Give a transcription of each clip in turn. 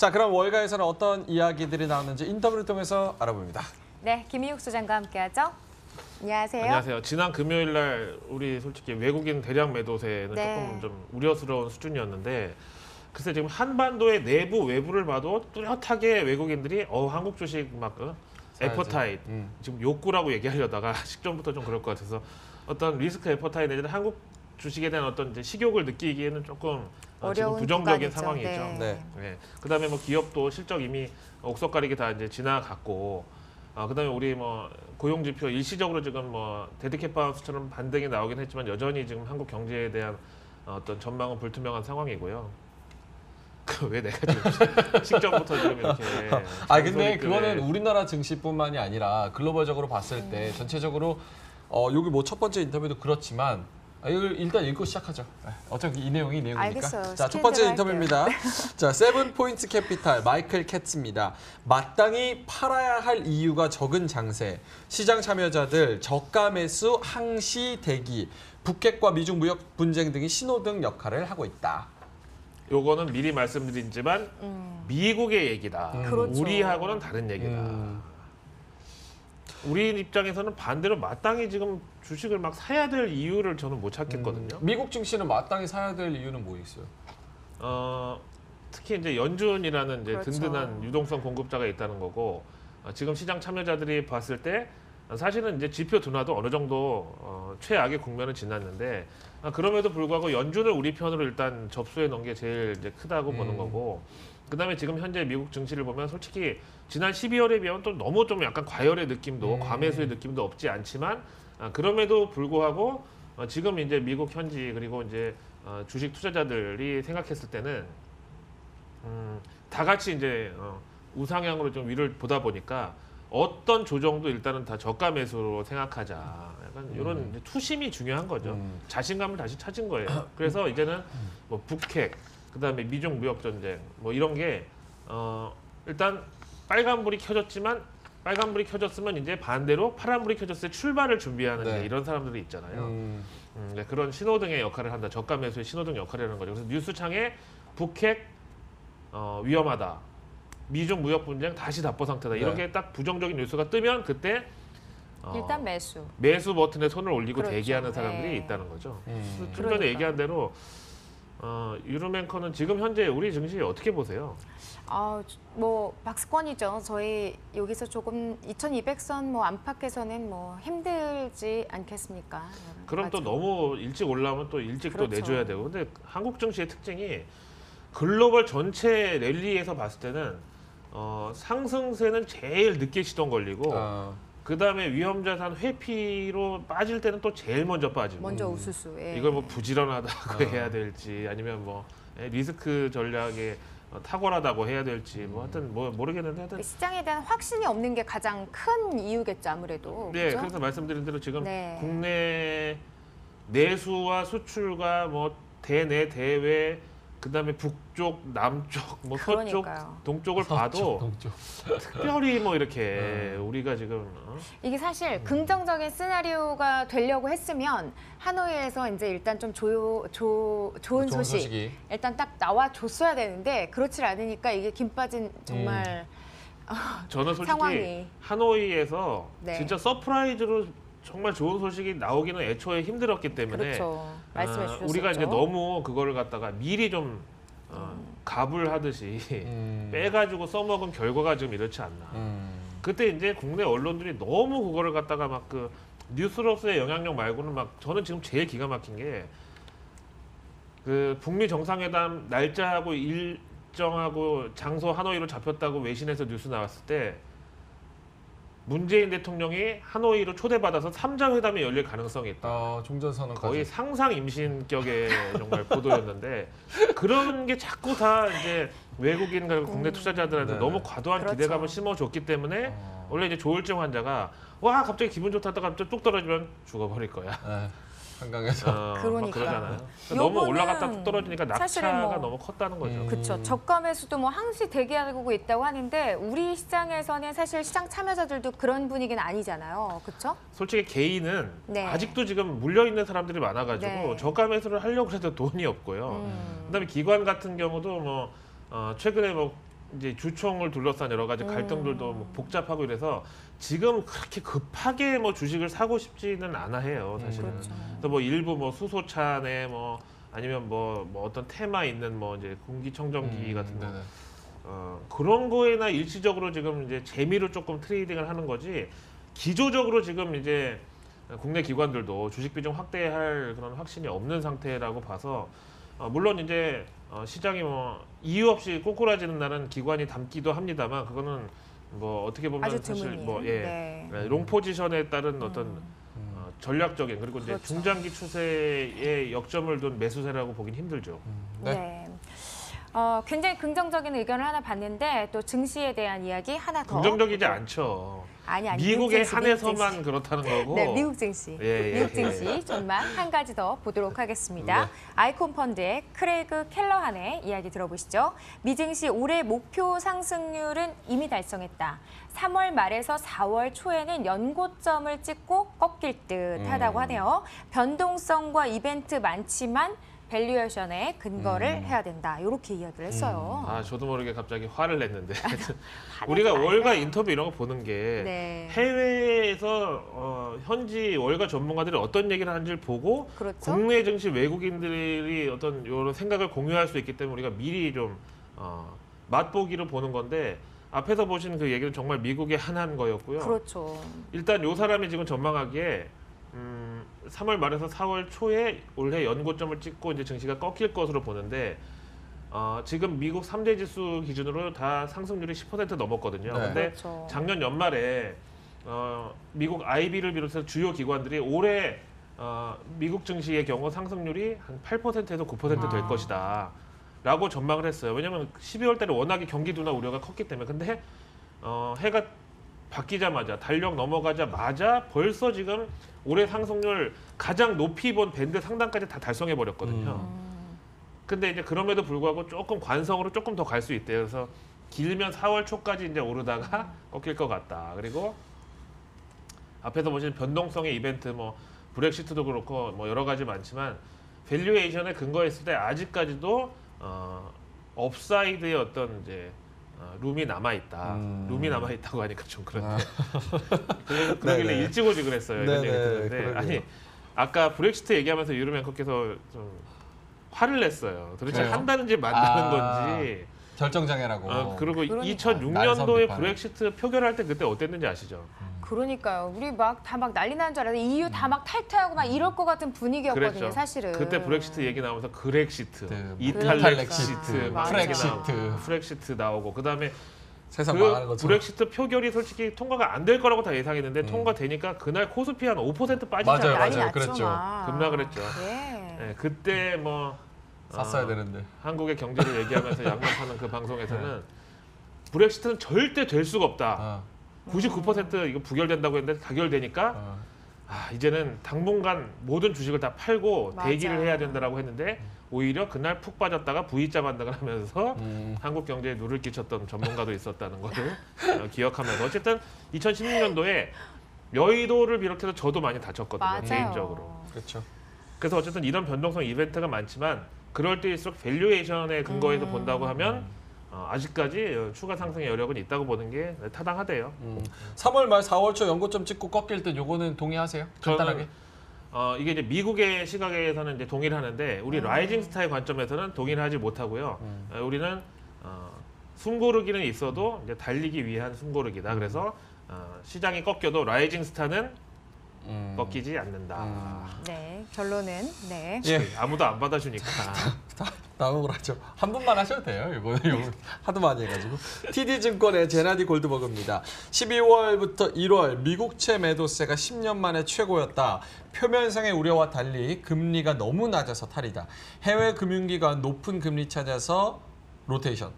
자, 그럼 월가에서는 어떤 이야기들이 나왔는지 인터뷰를 통해서 알아봅니다. 네, 김희욱 소장과 함께하죠. 안녕하세요. 안녕하세요. 지난 금요일 날 우리 솔직히 외국인 대량 매도세는 네. 조금 좀 우려스러운 수준이었는데 글쎄 지금 한반도의 내부 외부를 봐도 뚜렷하게 외국인들이 한국 주식 막 애퍼타잇 지금 욕구라고 얘기하려다가 식전부터 좀 그럴 것 같아서 어떤 리스크 애퍼타잇 내지는 한국 주식에 대한 어떤 이제 식욕을 느끼기에는 조금 지금 어려운 부정적인 구간이죠. 상황이죠. 네. 네. 그다음에 뭐 기업도 실적 이미 옥석 가리기 다 이제 지나갔고, 그다음에 우리 뭐 고용 지표 일시적으로 지금 뭐 데드캣 바운스처럼 반등이 나오긴 했지만 여전히 지금 한국 경제에 대한 어떤 전망은 불투명한 상황이고요. 왜 내가 지금 식전부터 지금 이렇게 근데 그거는 우리나라 증시뿐만이 아니라 글로벌적으로 봤을 때 전체적으로 여기 뭐 첫 번째 인터뷰도 그렇지만 이걸 일단 읽고 시작하죠. 어차피 이 내용이니까. 알겠어요. 자, 첫 번째 시키는 대로 인터뷰입니다. 자, 세븐포인트 캐피탈 마이클 캐츠입니다. 마땅히 팔아야 할 이유가 적은 장세, 시장 참여자들 저가 매수 항시 대기, 북핵과 미중 무역 분쟁 등이 신호등 역할을 하고 있다. 요거는 미리 말씀드리지만 미국의 얘기다. 그렇죠. 우리하고는 다른 얘기다. 우리 입장에서는 반대로 마땅히 지금 주식을 막 사야 될 이유를 저는 못 찾겠거든요. 미국 증시는 마땅히 사야 될 이유는 뭐 있어요? 특히 이제 연준이라는 이제 그렇죠. 든든한 유동성 공급자가 있다는 거고, 지금 시장 참여자들이 봤을 때 사실은 이제 지표 둔화도 어느 정도 최악의 국면을 지났는데, 그럼에도 불구하고 연준을 우리 편으로 일단 접수해 놓은 게 제일 이제 크다고 보는 거고, 그다음에 지금 현재 미국 증시를 보면 솔직히 지난 12월에 비하면 또 너무 좀 약간 과열의 느낌도 과매수의 느낌도 없지 않지만, 그럼에도 불구하고 지금 이제 미국 현지 그리고 이제 주식 투자자들이 생각했을 때는 다 같이 이제 우상향으로 좀 위를 보다 보니까 어떤 조정도 일단은 다 저가 매수로 생각하자. 약간 이런 이제 투심이 중요한 거죠. 자신감을 다시 찾은 거예요. 그래서 이제는 뭐 북핵, 그다음에 미중 무역 전쟁, 뭐 이런 게 일단 빨간불이 켜졌으면 이제 반대로 파란불이 켜졌을 때 출발을 준비하는 네. 이제 이런 사람들이 있잖아요. 네, 그런 신호등의 역할을 한다. 저가 매수의 신호등 역할이라는 거죠. 그래서 뉴스창에 북핵 위험하다. 미중 무역 분쟁 다시 답보 상태다. 네. 이렇게 딱 부정적인 뉴스가 뜨면 그때 일단 매수. 매수 버튼에 손을 올리고 그렇죠. 대기하는 사람들이 네. 있다는 거죠. 좀 그러니까요. 전에 얘기한 대로 유로랭커는 지금 현재 우리 증시 어떻게 보세요? 뭐 박스권이죠. 저희 여기서 조금 2200선 뭐 안팎에서는 뭐 힘들지 않겠습니까? 그럼 또 맞아. 너무 일찍 올라오면 또 일찍 또 그렇죠. 내줘야 되고. 근데 한국 증시의 특징이 글로벌 전체 랠리에서 봤을 때는 상승세는 제일 늦게 시동 걸리고 그다음에 위험자산 회피로 빠질 때는 또 제일 먼저 빠지고. 먼저 우수수. 예. 이걸 뭐 부지런하다고 해야 될지 아니면 뭐 리스크 전략에 탁월하다고 해야 될지 뭐 하여튼 뭐 모르겠는데 하여튼 시장에 대한 확신이 없는 게 가장 큰 이유겠죠, 아무래도. 네, 그렇죠? 그래서 말씀드린 대로 지금 네. 국내 내수와 수출과 뭐 대내 대외 그다음에 북쪽, 남쪽, 뭐 서쪽, 그러니까요. 동쪽을 봐도 동쪽. 특별히 뭐 이렇게 우리가 지금 이게 사실 긍정적인 시나리오가 되려고 했으면 하노이에서 이제 일단 좀 좋은 소식 소식이. 일단 딱 나와 줬어야 되는데 그렇지 않으니까 이게 김 빠진 정말 저는 솔직히 상황이. 하노이에서 네. 진짜 서프라이즈로 정말 좋은 소식이 나오기는 애초에 힘들었기 때문에 그렇죠. 말씀해 주셨죠. 우리가 이제 너무 그거를 갖다가 미리 좀 갑을 하듯이 빼가지고 써먹은 결과가 좀 이렇지 않나. 그때 이제 국내 언론들이 너무 그거를 갖다가 막 그 뉴스로서의 영향력 말고는 막 저는 지금 제일 기가 막힌 게 그 북미 정상회담 날짜하고 일정하고 장소 하노이로 잡혔다고 외신에서 뉴스 나왔을 때 문재인 대통령이 하노이로 초대받아서 3자 회담이 열릴 가능성이 있다. 종전선언까지. 거의 상상 임신격의 정말 보도였는데 그런 게 자꾸 다 이제 외국인 그리고 국내 투자자들한테 네. 너무 과도한 그렇죠. 기대감을 심어줬기 때문에 원래 이제 조울증 환자가 와 갑자기 기분 좋다다가 갑자기 뚝 떨어지면 죽어버릴 거야. 네, 한강에서. 막 그러니까. 그러잖아요. 너무 요거는 올라갔다 뚝 떨어지니까 사실은 낙차가 뭐 너무 컸다는 거죠. 그렇죠. 저가 매수도 뭐 항시 대기하고 있다고 하는데 우리 시장에서는 사실 시장 참여자들도 그런 분위기는 아니잖아요. 그렇죠? 솔직히 개인은 네. 아직도 지금 물려 있는 사람들이 많아가지고 네. 저가 매수를 하려고 해도 돈이 없고요. 그다음에 기관 같은 경우도 뭐 최근에 뭐 이제 주총을 둘러싼 여러 가지 갈등들도 뭐 복잡하고 이래서 지금 그렇게 급하게 뭐 주식을 사고 싶지는 않아 해요, 사실은. 그렇죠. 그래서 뭐 일부 뭐 수소차네 뭐 아니면 뭐 어떤 테마 있는 뭐 이제 공기청정기 같은 거 네네. 그런 거에나 일시적으로 지금 이제 재미로 조금 트레이딩을 하는 거지 기조적으로 지금 이제 국내 기관들도 주식 비중 확대할 그런 확신이 없는 상태라고 봐서 물론 이제 시장이 뭐 이유 없이 꼬꾸라지는 날은 기관이 담기도 합니다만 그거는 뭐 어떻게 보면 아주 사실 드문이에요. 뭐 네. 롱 포지션에 따른 어떤 전략적인 그리고 이제 그렇죠. 중장기 추세에 역점을 둔 매수세라고 보긴 힘들죠. 네. 네. 굉장히 긍정적인 의견을 하나 봤는데 또 증시에 대한 이야기 하나 더. 긍정적이지 않죠. 아니 미국에 미국 증시, 한해서만 그렇다는 거고. 네, 미국 증시. 예, 예, 미국 예. 증시 전망 한 가지 더 보도록 하겠습니다. 네. 아이콘 펀드의 크레이그 켈러한의 이야기 들어보시죠. 미 증시 올해 목표 상승률은 이미 달성했다. 3월 말에서 4월 초에는 연고점을 찍고 꺾일 듯하다고 하네요. 변동성과 이벤트 많지만 밸류에이션에 근거를 해야 된다. 이렇게 이야기를 했어요. 아, 저도 모르게 갑자기 화를 냈는데. 화내지 우리가 월가 말아요. 인터뷰 이런 거 보는 게 네. 해외에서 현지 월가 전문가들이 어떤 얘기를 하는지를 보고 그렇죠. 국내 증시 외국인들이 어떤 이런 생각을 공유할 수 있기 때문에 우리가 미리 좀 맛보기로 보는 건데 앞에서 보신 그 얘기는 정말 미국의 한한 거였고요. 그렇죠. 일단 요 사람이 지금 전망하기에 3월 말에서 4월 초에 올해 연고점을 찍고 이제 증시가 꺾일 것으로 보는데 지금 미국 3대 지수 기준으로 다 상승률이 10% 넘었거든요. 네. 근데 그렇죠. 작년 연말에 미국 IB를 비롯해서 주요 기관들이 올해 미국 증시의 경우 상승률이 한 8%에서 9% 될 것이다. 라고 전망을 했어요. 왜냐하면 12월 달에 워낙에 경기 둔화 우려가 컸기 때문에. 근데 해가 바뀌자마자 달력 넘어가자마자 벌써 지금 올해 상승률 가장 높이 본 밴드 상단까지 다 달성해 버렸거든요. 근데 이제 그럼에도 불구하고 조금 관성으로 조금 더 갈 수 있대요. 그래서 길면 4월 초까지 이제 오르다가 꺾일 것 같다. 그리고 앞에서 보신 변동성의 이벤트 뭐 브렉시트도 그렇고 뭐 여러 가지 많지만 밸류에이션에 근거했을 때 아직까지도 업사이드의 어떤 이제 룸이 남아 있다. 룸이 남아 있다고 하니까 좀 그런데. 그래서 그러길래 네네. 일찍 오지 그랬어요. 이런 네네, 얘기 듣는데 그러게요. 아니 아까 브렉시트 얘기하면서 유럽 앵커께서 좀 화를 냈어요. 도대체 그래요? 한다는지 만다는 아. 건지. 결정장애라고. 그리고 그러니까요. 2006년도에 날선 비판. 브렉시트 표결할 때 그때 어땠는지 아시죠? 그러니까요. 우리 막 다 막 난리 나는 줄 알았는데 EU 다 막 탈퇴하고 막 이럴 것 같은 분위기였거든요, 그랬죠. 사실은. 그때 브렉시트 얘기 나오면서 그렉시트, 뭐 이탈렉시트, 막 이렇게 프렉시트. 나오고, 프렉시트 나오고 그다음에 세상 망하는 그 거죠. 브렉시트 표결이 솔직히 통과가 안 될 거라고 다 예상했는데 통과되니까 그날 코스피 한 5% 빠지잖아요. 맞아요, 난리 맞아요. 났죠, 그랬죠. 막. 급락을 했죠. 예. 네, 그때 뭐 샀어야 되는데. 한국의 경제를 얘기하면서 양념하는 그 방송에서는 브렉시트는 절대 될 수가 없다. 99% 이거 부결된다고 했는데 가결되니까 이제는 당분간 모든 주식을 다 팔고 맞아. 대기를 해야 된다라고 했는데 오히려 그날 푹 빠졌다가 V자 반등을 하면서 한국 경제에 누를 끼쳤던 전문가도 있었다는 것을 기억하면서 어쨌든 2016년도에 여의도를 비롯해서 저도 많이 다쳤거든요. 맞아요. 개인적으로. 그렇죠. 그래서 어쨌든 이런 변동성 이벤트가 많지만 그럴 때일수록 밸류에이션에 근거해서 본다고 하면 아직까지 추가 상승의 여력은 있다고 보는 게 타당하대요. 3월 말 4월 초 연고점 찍고 꺾일 때 요거는 동의하세요? 간단하게. 이게 이제 미국의 시각에서는 이제 동의를 하는데 우리 라이징 스타의 관점에서는 동의를 하지 못하고요. 우리는 숨고르기는 있어도 이제 달리기 위한 숨고르기다. 그래서 시장이 꺾여도 라이징 스타는 꺾이지 않는다. 네, 결론은 네. 예. 아무도 안 받아주니까. 다음으로 하죠. 한 분만 하셔도 돼요. 이거 하도 많이 해가지고. TD증권의 제나디 골드버그입니다. 12월부터 1월 미국채 매도세가 10년 만에 최고였다. 표면상의 우려와 달리 금리가 너무 낮아서 탈이다. 해외 금융기관 높은 금리 찾아서 로테이션.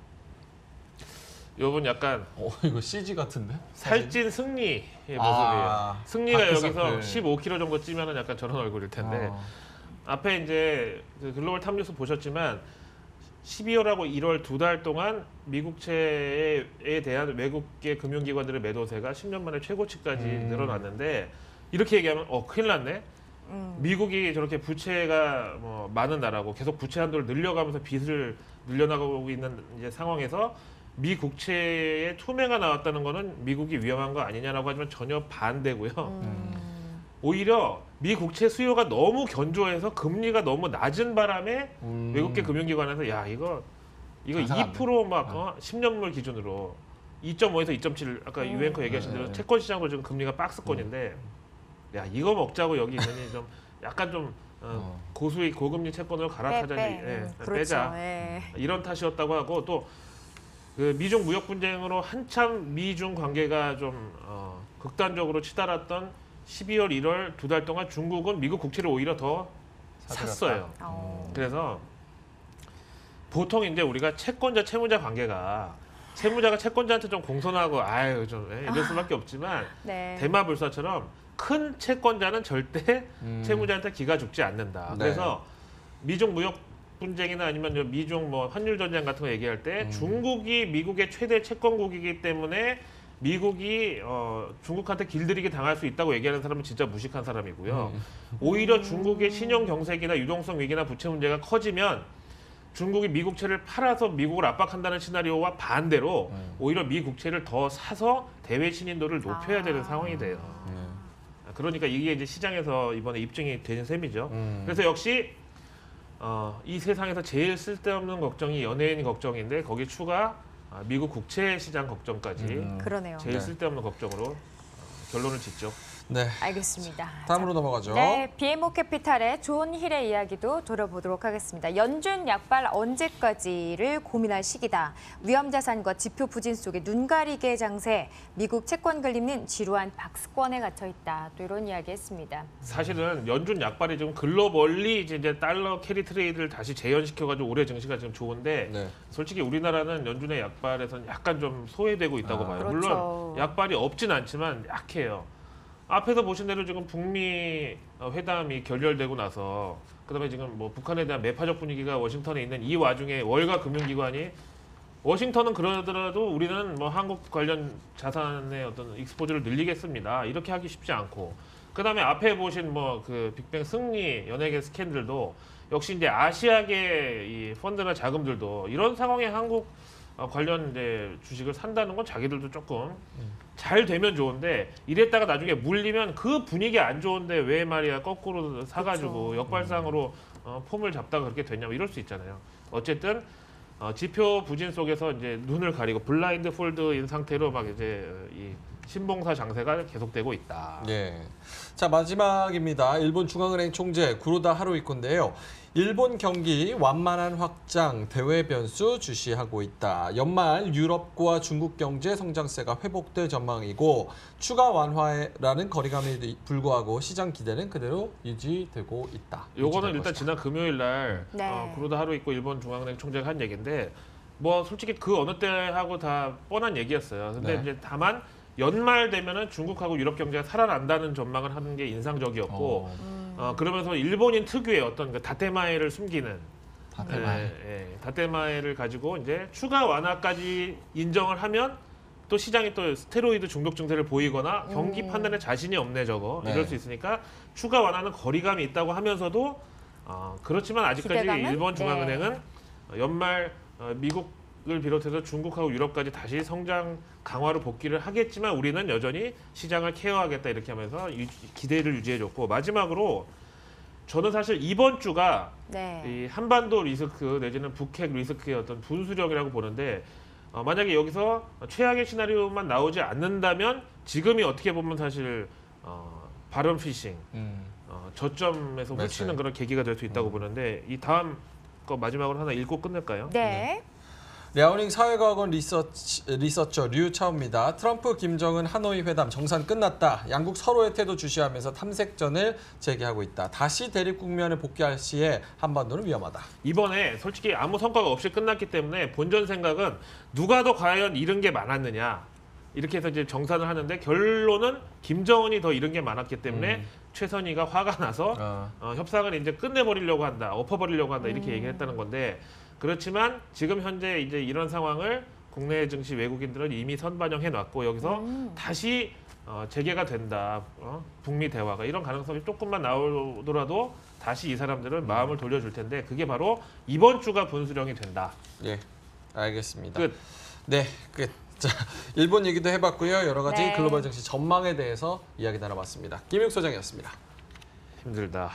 요분 약간 이거 CG 같은데? 살찐 승리의 모습이에요. 아, 승리가 다크서클. 여기서 15kg 정도 찌면은 약간 저런 얼굴일 텐데 앞에 이제 그 글로벌 탑뉴스 보셨지만 12월하고 1월 두 달 동안 미국채에 대한 외국계 금융기관들의 매도세가 10년 만에 최고치까지 늘어났는데 이렇게 얘기하면 큰일 났네. 미국이 저렇게 부채가 뭐 많은 나라고 계속 부채 한도를 늘려가면서 빚을 늘려나가고 있는 이제 상황에서 미 국채에 투매가 나왔다는 거는 미국이 위험한 거 아니냐라고 하지만 전혀 반대고요. 오히려 미 국채 수요가 너무 견조해서 금리가 너무 낮은 바람에 외국계 금융기관에서 야 이거 장사가 안 돼. 2%막 10년물 기준으로 2.5에서 2.7 아까 유엔커 얘기하신 대로 채권 시장도 지금 금리가 박스권인데 야 이거 먹자고 여기 있느니 좀 약간 좀 고수익 고금리 채권을 갈아타자니 그렇죠. 빼자 예. 이런 탓이었다고 하고 또 그 미중 무역 분쟁으로 한참 미중 관계가 좀 극단적으로 치달았던 12월, 1월 2달 동안 중국은 미국 국채를 오히려 더 샀어요. 그래서 보통 이제 우리가 채권자 채무자 관계가 채무자가 채권자한테 좀 공손하고 아유 좀 이럴 수밖에 없지만 네. 대마불사처럼 큰 채권자는 절대 채무자한테 기가 죽지 않는다. 네. 그래서 미중 무역 분쟁이나 아니면 미중 뭐 환율 전쟁 같은 거 얘기할 때 중국이 미국의 최대 채권국이기 때문에 미국이 중국한테 길들이기 당할 수 있다고 얘기하는 사람은 진짜 무식한 사람이고요. 오히려 중국의 신용 경색이나 유동성 위기나 부채 문제가 커지면 중국이 미국채를 팔아서 미국을 압박한다는 시나리오와 반대로 오히려 미국채를 더 사서 대외 신인도를 높여야 되는 상황이 돼요. 그러니까 이게 이제 시장에서 이번에 입증이 된 셈이죠. 그래서 역시 이 세상에서 제일 쓸데없는 걱정이 연예인 걱정인데 거기에 추가 미국 국채 시장 걱정까지 그러네요. 제일 쓸데없는 걱정으로 결론을 짓죠. 네. 알겠습니다. 다음으로 자, 넘어가죠. 네, BMO 캐피탈의 존 힐의 이야기도 들어보도록 하겠습니다. 연준 약발 언제까지를 고민할 시기다. 위험자산과 지표 부진 속에 눈 가리게 장세. 미국 채권 글림은 지루한 박스권에 갇혀 있다. 또 이런 이야기했습니다. 사실은 연준 약발이 지금 글로벌리 이제 달러 캐리 트레이드를 다시 재현시켜가지고 올해 증시가 지금 좋은데 네. 솔직히 우리나라는 연준의 약발에서는 약간 좀 소외되고 있다고 봐요. 그렇죠. 물론 약발이 없진 않지만 약해요. 앞에서 보신 대로 지금 북미 회담이 결렬되고 나서 그다음에 지금 뭐 북한에 대한 매파적 분위기가 워싱턴에 있는 이 와중에 월가 금융기관이 워싱턴은 그러더라도 우리는 뭐 한국 관련 자산의 어떤 익스포즈를 늘리겠습니다. 이렇게 하기 쉽지 않고 그다음에 앞에 보신 뭐 그 빅뱅 승리 연예계 스캔들도 역시 이제 아시아계 이 펀드나 자금들도 이런 상황에 한국 관련 이제 주식을 산다는 건 자기들도 조금 잘 되면 좋은데 이랬다가 나중에 물리면 그 분위기 안 좋은데 왜 말이야 거꾸로 사가지고 그쵸. 역발상으로 폼을 잡다가 그렇게 됐냐 뭐 이럴 수 있잖아요. 어쨌든 지표 부진 속에서 이제 눈을 가리고 블라인드 폴드인 상태로 막 이제 이 신봉사 장세가 계속되고 있다. 예. 자, 마지막입니다. 일본 중앙은행 총재 구로다 하루이코인데요. 일본 경기 완만한 확장, 대외 변수 주시하고 있다. 연말 유럽과 중국 경제 성장세가 회복될 전망이고 추가 완화라는 거리감에 불구하고 시장 기대는 그대로 유지되고 있다. 요거는 유지될 일단 것이다. 지난 금요일 날 네. 구로다 하루이코 일본 중앙은행 총재가 한 얘기인데 뭐 솔직히 그 어느 때하고 다 뻔한 얘기였어요. 근데 네. 이제 다만 연말 되면은 중국하고 유럽 경제가 살아난다는 전망을 하는 게 인상적이었고 그러면서 일본인 특유의 어떤 그 다테마에를 숨기는 다테마에. 다테마에를 가지고 이제 추가 완화까지 인정을 하면 또 시장이 또 스테로이드 중독 증세를 보이거나 경기 판단에 자신이 없네 저거 네. 이럴 수 있으니까 추가 완화는 거리감이 있다고 하면서도 그렇지만 아직까지 기대감은? 일본 중앙은행은 연말 미국을 비롯해서 중국하고 유럽까지 다시 성장 강화로 복귀를 하겠지만 우리는 여전히 시장을 케어하겠다 이렇게 하면서 기대를 유지해줬고 마지막으로 저는 사실 이번 주가 네. 이 한반도 리스크 내지는 북핵 리스크의 어떤 분수령이라고 보는데 만약에 여기서 최악의 시나리오만 나오지 않는다면 지금이 어떻게 보면 사실 발언 피싱 저점에서 훌치는 맞아요. 그런 계기가 될 수 있다고 보는데 이 다음 거 마지막으로 하나 읽고 끝낼까요? 네. 랴오닝 사회과학원 리서처 류차오입니다. 트럼프 김정은 하노이 회담 정산 끝났다. 양국 서로의 태도 주시하면서 탐색전을 재개하고 있다. 다시 대립 국면에 복귀할 시에 한반도는 위험하다. 이번에 솔직히 아무 성과가 없이 끝났기 때문에 본전 생각은 누가 더 과연 잃은 게 많았느냐 이렇게 해서 이제 정산을 하는데 결론은 김정은이 더 잃은 게 많았기 때문에 최선희가 화가 나서 협상을 이제 끝내버리려고 한다, 엎어버리려고 한다 이렇게 얘기했다는 건데 그렇지만 지금 현재 이제 이런 상황을 국내 증시 외국인들은 이미 선반영해 놨고 여기서 다시 재개가 된다, 북미 대화가 이런 가능성이 조금만 나오더라도 다시 이 사람들은 마음을 돌려줄 텐데 그게 바로 이번 주가 분수령이 된다. 예, 알겠습니다. 끝. 네, 자, 일본 얘기도 해봤고요. 여러 가지 네. 글로벌 증시 전망에 대해서 이야기 나눠봤습니다. 김육 소장이었습니다. 힘들다.